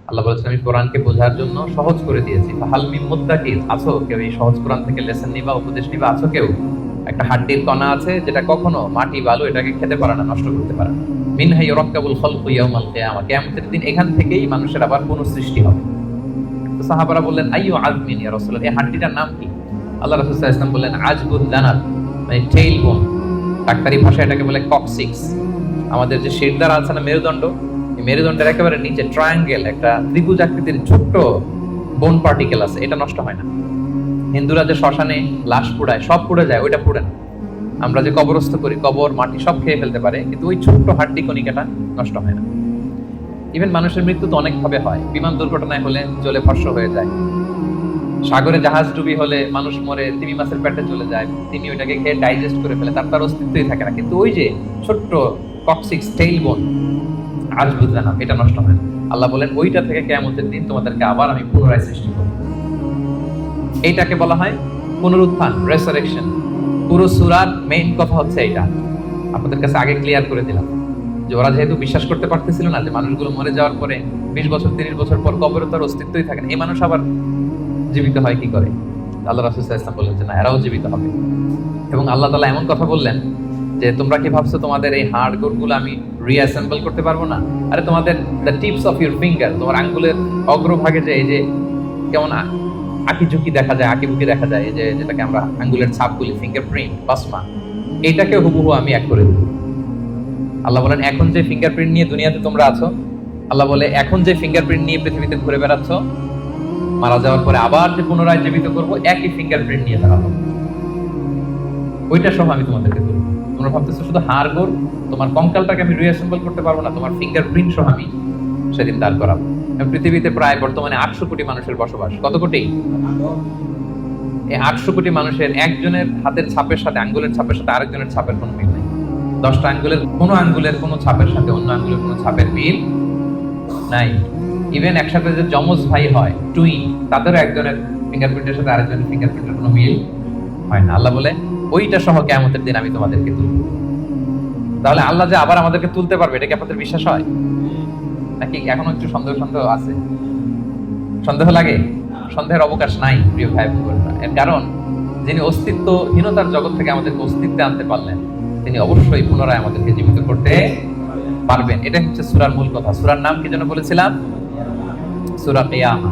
আল্লাহ বলেছেন আমি কোরআনকে বোঝার জন্য সহজ করে দিয়েছি। ফাহাল মিন মুদ্দাকির, আছো কেউ এই সহজ কোরআন থেকে লেসন নিবা, উপদেশ নিবা? আছো কেউ? একটা হাড্ডির কণা আছে যেটা কখনো মাটি বালু এটাকে খেতে পারে না, নষ্ট করতে পারে না। মিনহা ইউরাক্কাবুল খালকু ইয়াউমাল কিয়ামা, কিয়ামতের দিন এখান থেকেই মানুষের আবার পুনঃসৃষ্টি হবে। তো সাহাবারা বললেন আইয়ু আযমিন ইয়া রাসূলুল্লাহ, এই হাড্ডিটার নাম কি? আল্লাহ রাসূল সাল্লাল্লাহু আলাইহি ওয়াসাল্লাম বললেন আজবুদ দানাত, মানে টেইল বোন। ডাক্তারি ভাষায় এটাকে বলে কক্সিক্স। আমাদের যে শিরদাঁড়া আছে না, মেরুদণ্ড, এই মেরুদণ্ডের একেবারে নিচে ট্রায়াঙ্গেল একটা ত্রিভুজ আকৃতির ছোট্ট বোন পার্টিকেল আছে, এটা নষ্ট হয় না। হিন্দুরা যে শ্মশানে লাশ পোড়ায়, সব পুড়ে যায়, ওইটা পুড়ে না। আমরা যে কবরস্থ করি, কবর মাটি সব খেয়ে ফেলতে পারে, কিন্তু ওই ছোট্ট হাড্ডি কণিকাটা নষ্ট হয় না। ইভেন মানুষের মৃত্যু তো অনেক ভাবে হয়। বিমান দুর্ঘটনায় হলে জলে ভস্ম হয়ে যায়, সাগরে জাহাজ ডুবি হলে মানুষ মরে তিমি মাছের পেটে চলে যায়, তিনি ওইটাকে খেয়ে ডাইজেস্ট করে ফেলে, তার অস্তিত্বই থাকে না। কিন্তু ওই যে ছোট্ট কক্সিক্স টেইল বোন আজ বুঝলে না, এটা নষ্ট হয় না। আল্লাহ বলেন ওইটা থেকে কিয়ামতের দিন তোমাদেরকে আবার আমি পুনরায় সৃষ্টি করব। এইটাকে বলা হয় পুনরুত্থান, রেসারেকশন। পুরো সূরার মেইন কথা হচ্ছে এইটা। আপনাদের কাছে আগে ক্লিয়ার করে দিলাম যে ওরা যেহেতু বিশ্বাস করতে পারতেছিল না যে মানুষগুলো মরে যাওয়ার পরে 20 বছর 30 বছর পর কবরে তার অস্তিত্বই থাকে না, এই মানুষ আবার জীবিত হয় কি করে? আল্লাহ রাসূল সাল্লাল্লাহু আলাইহি ওয়াসাল্লাম বললেন যে না, এরাও জীবিত হবে। এবং আল্লাহ তাআলা এমন কথা বললেন যে তোমরা কি ভাবছো তোমাদের এই হাড় গোড়গুলো আমি রিঅ্যাসেম্বল করতে পারবো না? আরে তোমাদের the tips of your finger, তোমার আঙ্গুলের অগ্রভাগে যে এই যে কেমন আঁকিঝুঁকি দেখা যায়, আঁকিবুকি দেখা যায়, এই যে যেটাকে আমরা আঙ্গুলের ছাপ বলি, ফিঙ্গারপ্রিন্ট, বাসমা, এইটাকে হুবহু আমি এক করে দেবো। আল্লাহ বলেন এখন যে ফিঙ্গারপ্রিন্ট নিয়ে দুনিয়াতে তোমরা আছো, আল্লাহ বলে এখন যে ফিঙ্গারপ্রিন্ট নিয়ে পৃথিবীতে ঘুরে বেড়াচ্ছ, মারা যাওয়ার পরে আবার যে পুনরায় জীবিত করবো, একই ফিঙ্গারপ্রিন্ট নিয়ে দাঁড়াবো, ওইটা সহ আমি তোমাদেরকে করবো। তোমরা ভাবতেছো শুধু হাড় গোড়, তোমার কঙ্কালটাকে আমি রিঅ্যাসেম্বল করতে পারবো না, তোমার ফিঙ্গারপ্রিন্ট সহ আমি সেদিন দাঁড় করাবো। পৃথিবীতে প্রায় বর্তমানে 800 কোটি মানুষের বসবাস। কত কোটি? এই 800 কোটি মানুষের একজনের হাতের ছাপের সাথে, আঙ্গুলের ছাপের সাথে আরেকজনের ছাপের কোনো মিল নেই। 10টা আঙ্গুলের কোনো আঙ্গুলের কোনো ছাপের সাথে অন্য আঙ্গুলের কোনো ছাপের মিল নাই। ইভেন একসাথে যে যমজ ভাই হয়, টুইন, তাদেরও একজনের ফিঙ্গারপ্রিন্টের সাথে আরেকজনের ফিঙ্গারপ্রিন্টের কোনো মিল হয় না। আল্লাহ বলে ওইটা সহ কিয়ামতের দিন আমি তোমাদেরকে তুলব। তাহলে আল্লাহ যে আবার আমাদেরকে তুলতে পারবে, এটা কি আপনাদের বিশ্বাস হয়? নাকি এখনো একটু সন্দেহ সন্দেহ আছে? সন্দেহ লাগে? সন্দেহের অবকাশ নাই প্রিয় ভাই বোনেরা। এর কারণ যিনি অস্তিত্বহীনতার জগৎ থেকে আমাদেরকে অস্তিত্বে আনতে পারলেন, তিনি অবশ্যই পুনরায় আমাদেরকে জীবিত করতে পারবেন। এটা হচ্ছে সূরার মূল কথা। সূরার নাম কি যেন বলেছিলাম? সূরা কিয়ামা।